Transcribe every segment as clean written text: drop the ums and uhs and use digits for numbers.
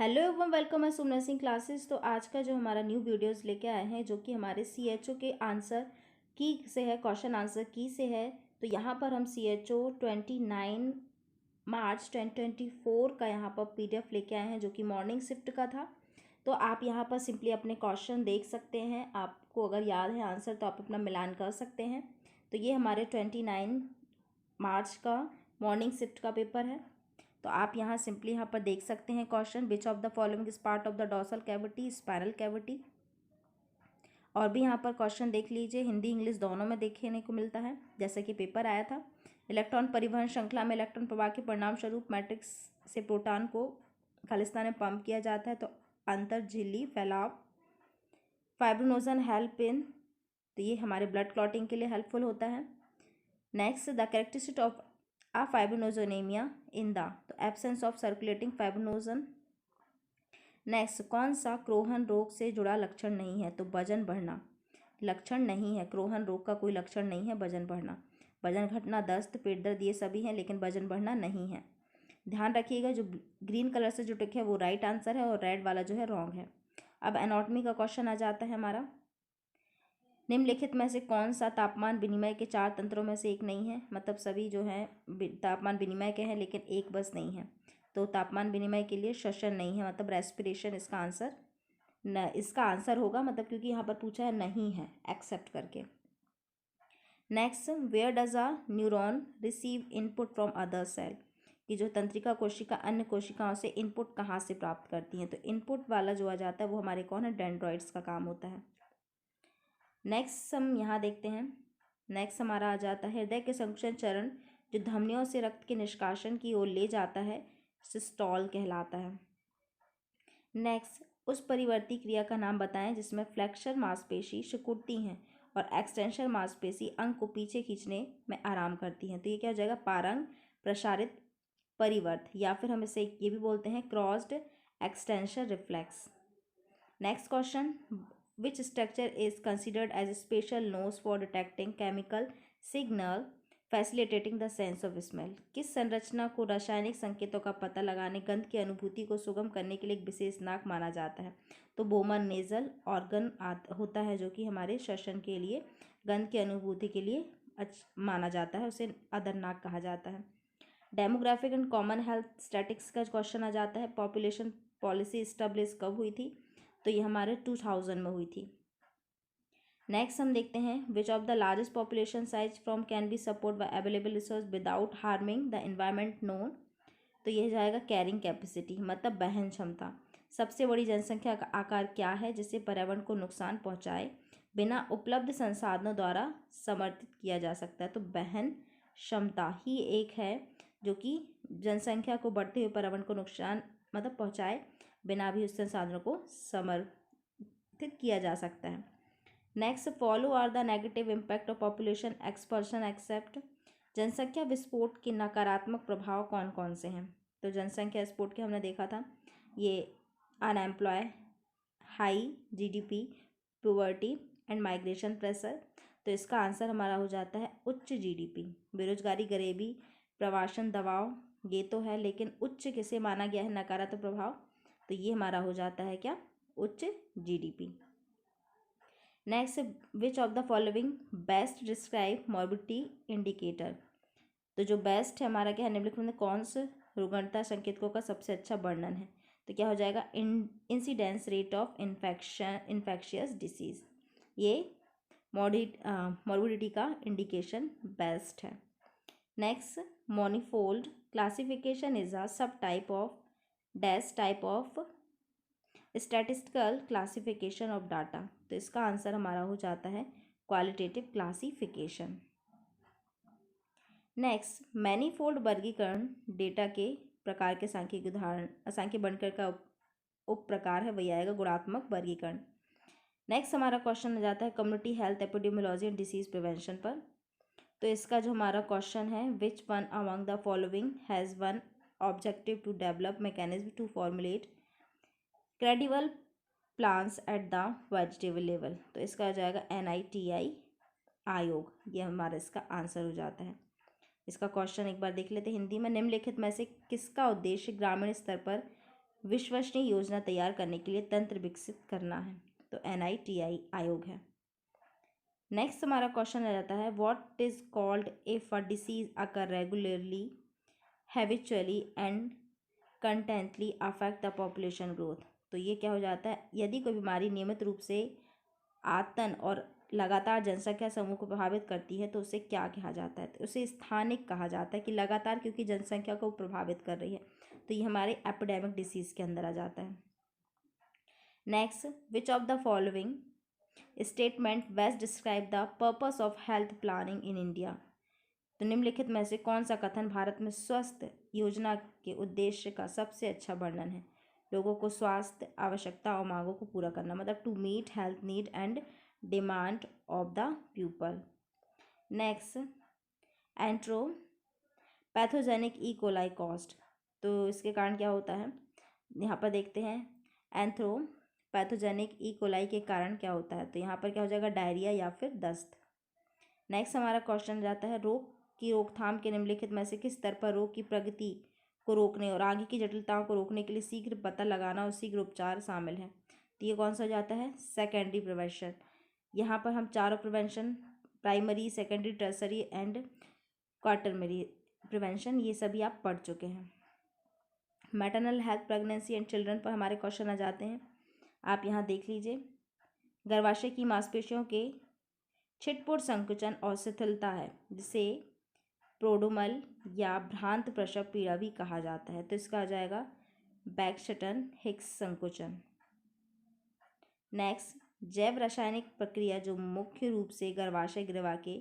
Hello everyone, welcome है सुमन Singh classes. तो आज का जो हमारा न्यू वीडियोस लेके आए हैं जो कि हमारे सीएचओ के आंसर की से है, क्वेश्चन आंसर की से है। तो यहाँ पर हम सीएचओ 29 मार्च 2024 का यहाँ पर पीडीएफ लेके आए हैं जो कि मॉर्निंग शिफ्ट का था। तो आप यहाँ पर सिंपली अपने क्वेश्चन देख सकते हैं। आपको अगर याद है आंसर तो आप अपना मिलान कर सकते हैं। तो ये हमारे 29 मार्च का मॉर्निंग शिफ्ट का पेपर है। तो आप यहाँ सिंपली यहाँ पर देख सकते हैं question, which of the following is part of the dorsal cavity, spinal cavity. और भी यहाँ पर क्वेश्चन देख लीजिए, हिंदी इंग्लिश दोनों में देखने को मिलता है जैसे कि पेपर आया था। इलेक्ट्रॉन परिवहन श्रृंखला में इलेक्ट्रॉन प्रवाह के परिणाम स्वरूप मैट्रिक्स से प्रोटॉन को खालिस्तान में पंप किया जाता है। तो अंतर झिल्ली फैलाव। फाइब्रोनोजन हेल्प इन, तो ये हमारे ब्लड क्लॉटिंग के लिए हेल्पफुल होता है। Next, the characteristic of a fibrinogenemia in the तो absence of circulating fibrinogen. Next, कौन सा क्रोहन रोग से जुड़ा लक्षण नहीं है? तो वजन बढ़ना लक्षण नहीं है, क्रोहन रोग का कोई लक्षण नहीं है वजन बढ़ना। वजन घटना, दस्त, पेट दर्द ये सभी हैं लेकिन वजन बढ़ना नहीं है। ध्यान रखिएगा जो ग्रीन कलर से जो टिक है वो राइट आंसर है और रेड वाला जो है रॉन्ग है। अब एनाटॉमी का क्वेश्चन आ जाता है हमारा। निम्नलिखित में से कौन सा तापमान विनिमय के 4 तंत्रों में से एक नहीं है? मतलब सभी जो है तापमान विनिमय के हैं लेकिन एक बस नहीं है। तो तापमान विनिमय के लिए श्वसन नहीं है, मतलब रेस्पिरेशन इसका आंसर इसका आंसर होगा, मतलब क्योंकि यहाँ पर पूछा है नहीं है एक्सेप्ट करके। Next, where does a neuron receive input from other cell, कि जो तंत्रिका कोशिका अन्य कोशिकाओं से इनपुट कहाँ से प्राप्त करती हैं? तो इनपुट वाला जो आ जाता है वो हमारे कौन है? डेंड्रॉइड्स का काम होता है। नेक्स्ट हम यहाँ देखते हैं। नेक्स्ट हमारा आ जाता है हृदय के संकुचन चरण जो धमनियों से रक्त के निष्कासन की ओर ले जाता है, सिस्टोल कहलाता है। नेक्स्ट, उस परिवर्ती क्रिया का नाम बताएं जिसमें फ्लेक्सर मांसपेशी सिकुड़ती हैं और एक्सटेंशन मांसपेशी अंग को पीछे खींचने में आराम करती हैं। तो ये क्या हो जाएगा? पारंग प्रसारित परिवर्त, या फिर हम इसे ये भी बोलते हैं crossed extension reflex. Next question, which structure is considered as a special nose for detecting chemical signal facilitating the sense of smell? किस संरचना को रासायनिक संकेतों का पता लगाने, गंध की अनुभूति को सुगम करने के लिए एक विशेष नाक माना जाता है? तो बोमन नेजल ऑर्गन होता है जो कि हमारे श्वसन के लिए, गंध की अनुभूति के लिए माना जाता है, उसे अदर नाक कहा जाता है। Demographic and common health statics का क्वेश्चन आ जाता है। पॉपुलेशन पॉलिसी स्टैब्लिश कब हुई थी? तो ये हमारे 2000 में हुई थी। नेक्स्ट हम देखते हैं, विच of the largest population size from can be support bye available resource without harming the environment known? तो यह जाएगा कैरिंग कैपेसिटी, मतलब वहन क्षमता। सबसे बड़ी जनसंख्या का आकार क्या है जिससे पर्यावरण को नुकसान पहुंचाए बिना उपलब्ध संसाधनों द्वारा समर्थित किया जा सकता है? तो वहन क्षमता ही एक है जो कि जनसंख्या को बढ़ते हुए पर्यावरण को नुकसान मतलब पहुंचाए बिना भी उस संसाधनों को समर्थित किया जा सकता है। Next, follow are the negative impact of population explosion except. जनसंख्या विस्फोट के नकारात्मक प्रभाव कौन कौन से हैं? तो जनसंख्या विस्फोट के हमने देखा था, ये unemploy, high GDP, poverty and migration pressure. तो इसका आंसर हमारा हो जाता है उच्च जीडीपी। बेरोजगारी, गरीबी, प्रवासन दबाव ये तो है, लेकिन उच्च किसे माना गया है नकारात्मक प्रभाव? तो ये हमारा हो जाता है क्या? उच्च GDP. Next, which of the following best describe morbidity indicator? तो जो बेस्ट है हमारा क्या है? निम्नलिखित में कौन से रुग्णता संकेतकों का सबसे अच्छा वर्णन है? तो क्या हो जाएगा? Incidence rate of infectious disease, ये मॉर्बिडिटी का इंडिकेशन बेस्ट है। नेक्स्ट, मोनिफोल्ड क्लासिफिकेशन इज अ सब type of dash type of statistical classification of data. तो इसका आंसर हमारा हो जाता है क्वालिटेटिव क्लासिफिकेशन। नेक्स्ट, मैनीफोल्ड वर्गीकरण डेटा के प्रकार के सांख्यिक उदाहरण सांख्यिक वर्गीकरण का उप प्रकार है, वही आएगा गुणात्मक वर्गीकरण। नेक्स्ट हमारा क्वेश्चन आ जाता है community health epidemiology and disease prevention पर। तो इसका जो हमारा क्वेश्चन है, which one among the following has one objective to develop mechanism to formulate credible plans at the vegetable level? तो इसका हो जाएगा NITI आयोग, ये हमारा इसका आंसर हो जाता है। इसका क्वेश्चन एक बार देख लेते हैं हिंदी में। निम्नलिखित में से किसका उद्देश्य ग्रामीण स्तर पर विश्वसनीय योजना तैयार करने के लिए तंत्र विकसित करना है, तो NITI आयोग है। नेक्स्ट हमारा क्वेश्चन आ जाता है, what is called if a disease occur regularly, habitually and constantly affect the population growth. तो ये क्या हो जाता है, यदि कोई बीमारी नियमित रूप से आतन और लगातार जनसंख्या समूह को प्रभावित करती है तो उसे क्या कहा जाता है, तो उसे स्थानिक कहा जाता है, कि लगातार क्योंकि जनसंख्या को प्रभावित कर रही है, तो ये हमारे एपिडेमिक डिसीज के अंदर आ जाता है। Next, which of the following statement best describe the purpose of health planning in India. तो निम्नलिखित में से कौन सा कथन भारत में स्वास्थ्य योजना के उद्देश्य का सबसे अच्छा वर्णन है। लोगों को स्वास्थ्य आवश्यकता और मांगों को पूरा करना, मतलब to meet health need and demand of the people. Next, enteropathogenic E coli cost. तो इसके कारण क्या होता है, यहाँ पर देखते हैं, एंथ्रो पैथोजेनिक ई कोलाई के कारण क्या होता है, तो यहाँ पर क्या हो जाएगा, डायरिया या फिर दस्त। नेक्स्ट हमारा क्वेश्चन जाता है, रोग की रोकथाम के निम्नलिखित में से किस स्तर पर रोग की प्रगति को रोकने और आगे की जटिलताओं को रोकने के लिए शीघ्र पता लगाना और शीघ्र उपचार शामिल है। तो ये कौन सा हो जाता है, सेकेंडरी प्रिवेंशन। यहाँ पर हम चारों prevention, primary, secondary, tertiary and quaternary prevention, ये सभी आप पढ़ चुके हैं। Maternal health, pregnancy and children पर हमारे क्वेश्चन आ जाते हैं, आप यहाँ देख लीजिए। गर्भाशय की मांसपेशियों के छिटपुट संकुचन और शिथिलता है, जिसे प्रोडोमल या भ्रांत प्रसव पीड़ा भी कहा जाता है, तो इसका आ जाएगा बैक्स्टन हिक्स संकुचन। नेक्स्ट, जैव रासायनिक प्रक्रिया जो मुख्य रूप से गर्भाशय ग्रीवा के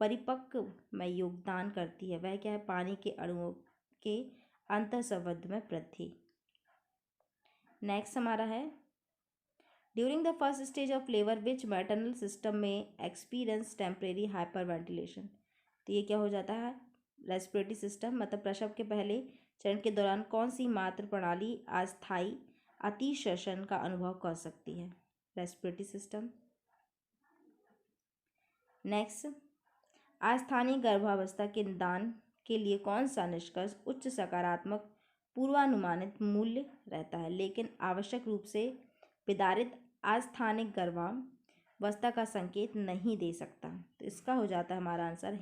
परिपक्व में योगदान करती है, वह क्या है, पानी के अणुओं के अंतःसंबंध में वृद्धि। नेक्स्ट हमारा है, during the first stage of labour which maternal system में एक्सपीरियंस टेम्परेरी हाइपर वेंटिलेशन। तो ये क्या हो जाता है, रेस्पिरेटरी सिस्टम, मतलब प्रसव के पहले चरण के दौरान कौन सी मात्र प्रणाली अस्थायी अतिश्वसन का अनुभव कर सकती है, रेस्पिरेटरी सिस्टम। नेक्स्ट, अस्थानीय गर्भावस्था के निदान के लिए कौन सा निष्कर्ष उच्च सकारात्मक पूर्वानुमानित मूल्य रहता है, लेकिन आवश्यक रूप से विदारित अस्थानिक गर्भावस्था का संकेत नहीं दे सकता। तो इसका हो जाता है हमारा आंसर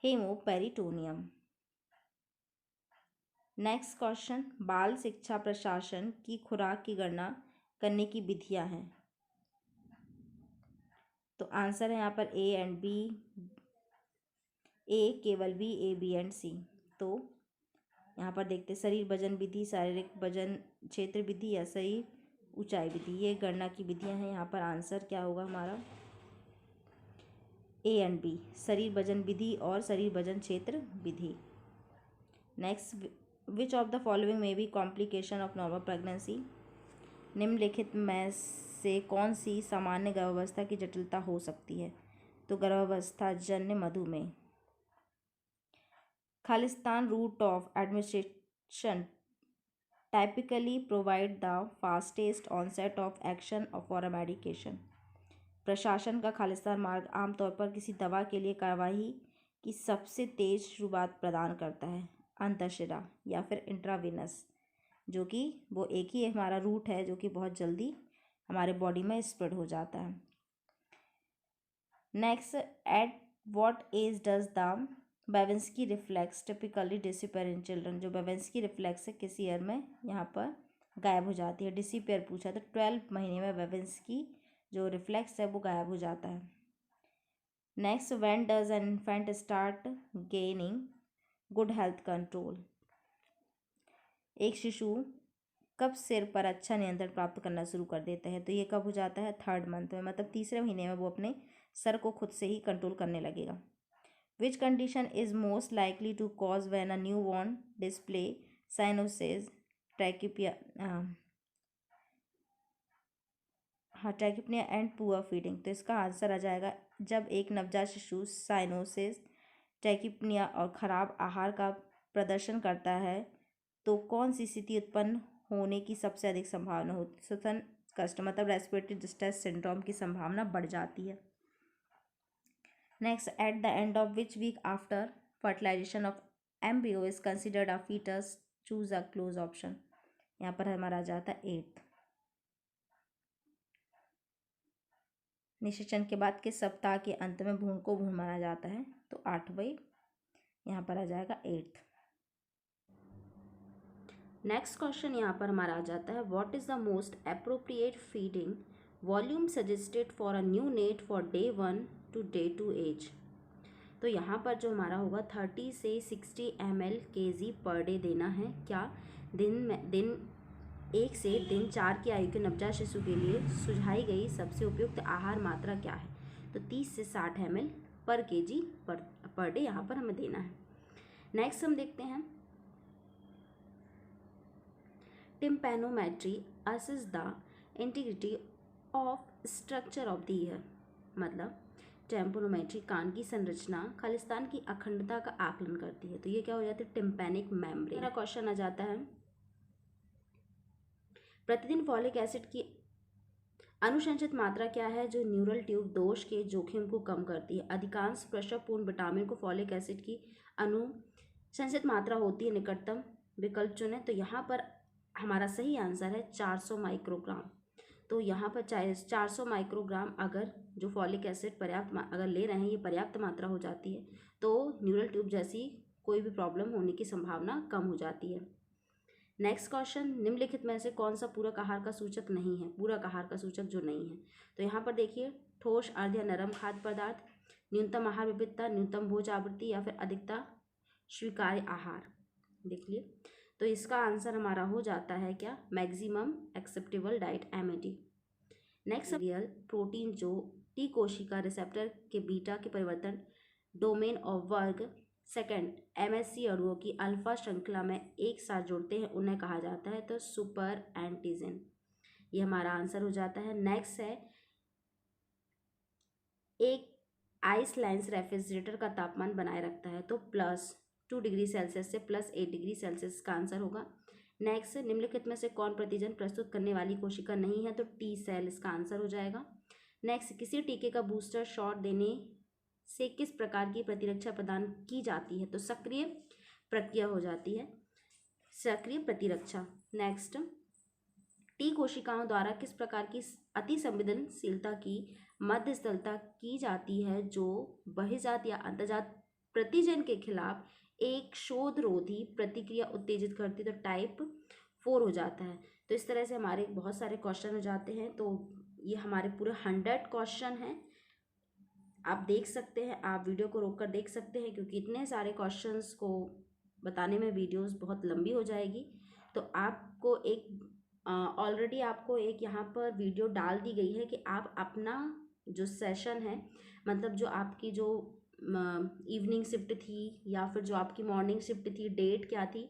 हेमोपेरिटोनियम। नेक्स्ट क्वेश्चन, बाल शिक्षा प्रशासन की खुराक की गणना करने की विधियां हैं। तो आंसर है यहाँ पर A एंड B, A केवल B, A B and C। तो यहाँ पर देखते शरीर वजन विधि, शारीरिक वजन क्षेत्र विधि या शरीर ऊंचाई विधि, ये गणना की विधियां हैं। यहाँ पर आंसर क्या होगा हमारा, A एंड B, शरीर वजन विधि और शरीर वजन क्षेत्र विधि। Next, which of the following में be complication of normal pregnancy. निम्नलिखित में से कौन सी सामान्य गर्भावस्था की जटिलता हो सकती है, तो गर्भावस्था जन्य मधुमेह। खालिस्तान route of administration typically provide the fastest onset of action for a medication। प्रशासन का खालिस्तान मार्ग आमतौर पर किसी दवा के लिए कार्रवाई की सबसे तेज शुरुआत प्रदान करता है, अंतःशिरा या फिर इंट्रावेनस, जो कि वो एक ही हमारा रूट है जो कि बहुत जल्दी हमारे बॉडी में स्प्रेड हो जाता है। Next, at what age does the Babinski reflex typically disappear in children. जो बेवेंस्की रिफ्लेक्स है किसी ईयर में यहाँ पर गायब हो जाती है, डिसअपीयर पूछा तो 12 महीने में बेवेंस्की जो रिफ्लेक्स है वो गायब हो जाता है। Next, when does an infant start gaining good health control. एक शिशु कब सिर पर अच्छा नियंत्रण प्राप्त करना शुरू कर देता है, तो ये कब हो जाता है, 3rd मंथ में, मतलब तीसरे महीने में वो अपने सर को खुद से ही कंट्रोल करने लगेगा। Which condition is most likely to cause when a newborn display cyanosis ट्रैकिपिया ट्रैकिपनिया एंड पुअर फीडिंग। तो इसका आंसर आ जाएगा, जब एक नवजात शिशु साइनोसिस, ट्रैकिपनिया और खराब आहार का प्रदर्शन करता है, तो कौन सी स्थिति उत्पन्न होने की सबसे अधिक संभावना होती है, श्वसन कष्ट, मतलब रेस्पिरेटरी डिस्ट्रेस सिंड्रोम की संभावना बढ़ जाती है। Next, at the end of which week after fertilization of embryo is considered a foetus, choose a close option. यहाँ पर हमारा आ जाता है 8th। निषेचन के बाद के सप्ताह के अंत में भ्रूण को भ्रूण माना जाता है, तो 8वां यहाँ पर आ जाएगा 8th। नेक्स्ट क्वेश्चन यहाँ पर हमारा आ जाता है, what is the most appropriate feeding volume suggested for a neonate for day 1 to day 2 age. तो यहाँ पर जो हमारा होगा 30 से 60 ml kg पर डे देना है। क्या दिन 1 से दिन 4 की आयु के नवजात शिशु के लिए सुझाई गई सबसे उपयुक्त आहार मात्रा क्या है? तो 30 से 60 ml पर kg पर डे यहाँ पर हमें देना है। नेक्स्ट हम देखते हैं, tympanometry assess the integrity of structure of the year. मतलब टेम्पोनोमेट्री कान की संरचना खालिस्तान की अखंडता का आकलन करती है। तो ये क्या हो जाता है? Tympanic membrane. मेरा क्वेश्चन आ जाता है, प्रतिदिन फॉलिक एसिड की अनुशंसित मात्रा क्या है जो न्यूरल ट्यूब दोष के जोखिम को कम करती है? अधिकांश प्रसवपूर्व विटामिन को फॉलिक एसिड की अनुशंसित मात्रा होती है, निकटतम विकल्प चुनें। तो यहाँ पर हमारा सही आंसर है 400 माइक्रोग्राम। तो यहाँ पर 400 माइक्रोग्राम अगर जो फॉलिक एसिड पर्याप्त अगर ले रहे हैं, ये पर्याप्त मात्रा हो जाती है, तो न्यूरल ट्यूब जैसी कोई भी प्रॉब्लम होने की संभावना कम हो जाती है। नेक्स्ट क्वेश्चन, निम्नलिखित में से कौन सा पूरक आहार का सूचक नहीं है? पूरक आहार का सूचक जो नहीं है, तो यहाँ पर देखिए, ठोस, अर्ध या नरम खाद्य पदार्थ, न्यूनतम आहार विविधता, न्यूनतम भोज आवृत्ति या फिर अधिकता स्वीकार्य आहार। देखिए, तो इसका आंसर हमारा हो जाता है क्या? Maximum acceptable diet MAD। Next, real protein जो टी कोशिका रिसेप्टर के बीटा के परिवर्तन डोमेन और वर्ग सेकेंड MSC अणुओं की अल्फा श्रृंखला में एक साथ जुड़ते हैं, उन्हें कहा जाता है तो सुपर एंटीजन। ये हमारा आंसर हो जाता है। नेक्स्ट है, एक आइस लाइन्स रेफ्रिजरेटर का तापमान बनाए रखता है, तो +2 डिग्री सेल्सियस से +8 डिग्री सेल्सियस का आंसर होगा। नेक्स्ट, निम्नलिखित में से कौन प्रतिजन प्रस्तुत करने वाली कोशिका नहीं है? तो T सेल इसका आंसर हो जाएगा। नेक्स्ट, किसी टीके का बूस्टर शॉट देने से किस प्रकार की प्रतिरक्षा प्रदान की जाती है? तो सक्रिय प्रक्रिया हो जाती है, सक्रिय प्रतिरक्षा। नेक्स्ट, टी कोशिकाओं द्वारा किस प्रकार की अति संवेदनशीलता की मध्यस्थलता की जाती है जो बहिर्जात या अंतर्जात प्रतिजन के खिलाफ एक शोधरोधी प्रतिक्रिया उत्तेजित करती है? तो टाइप 4 हो जाता है। तो इस तरह से हमारे बहुत सारे क्वेश्चन हो जाते हैं। तो ये हमारे पूरे 100 क्वेश्चन हैं। आप देख सकते हैं, आप वीडियो को रोक कर देख सकते हैं, क्योंकि इतने सारे क्वेश्चंस को बताने में वीडियोस बहुत लंबी हो जाएगी। तो आपको एक ऑलरेडी आपको एक यहाँ पर वीडियो डाल दी गई है कि आप अपना जो सेशन है, मतलब जो आपकी जो इवनिंग शिफ्ट थी या फिर जो आपकी मॉर्निंग शिफ्ट थी, डेट क्या थी,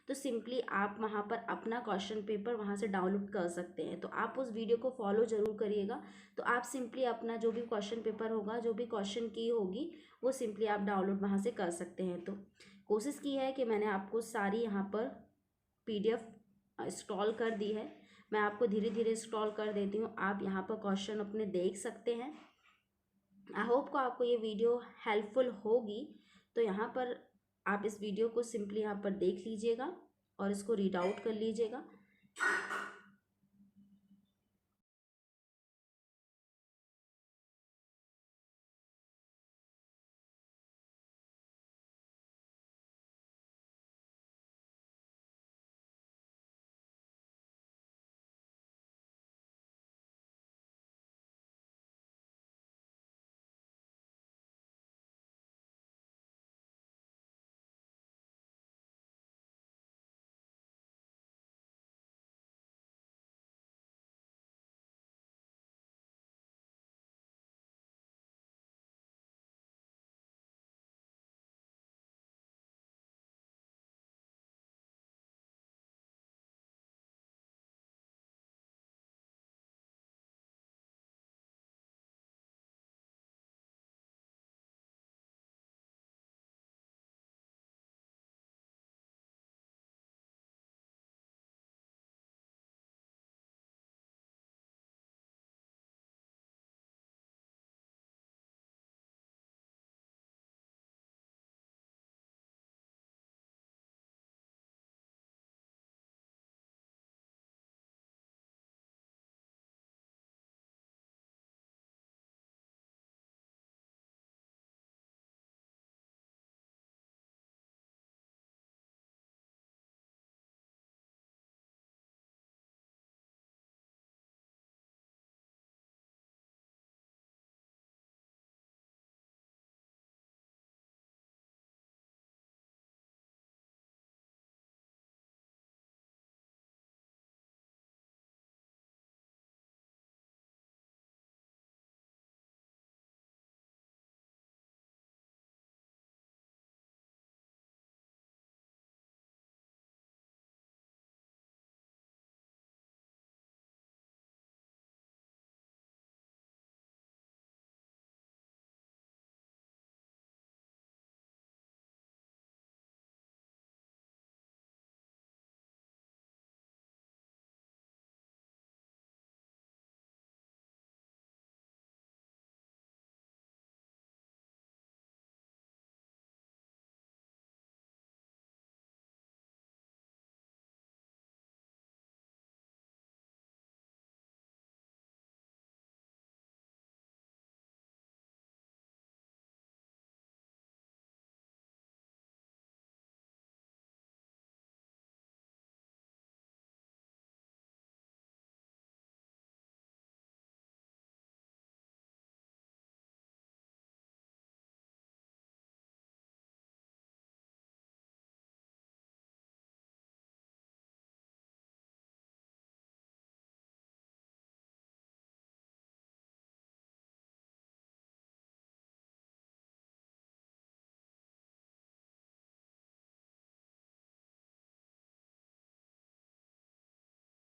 तो सिंपली आप वहाँ पर अपना क्वेश्चन पेपर वहाँ से डाउनलोड कर सकते हैं। तो आप उस वीडियो को फॉलो ज़रूर करिएगा। तो आप सिंपली अपना जो भी क्वेश्चन पेपर होगा, जो भी क्वेश्चन की होगी, वो सिंपली आप डाउनलोड वहाँ से कर सकते हैं। तो कोशिश की है कि मैंने आपको सारी यहाँ पर PDF इंस्टॉल कर दी है। मैं आपको धीरे धीरे इंस्टॉल कर देती हूँ, आप यहाँ पर क्वेश्चन अपने देख सकते हैं। आई होप को आपको ये वीडियो हेल्पफुल होगी। तो यहाँ पर आप इस वीडियो को सिंपली यहाँ पर देख लीजिएगा और इसको रीड आउट कर लीजिएगा।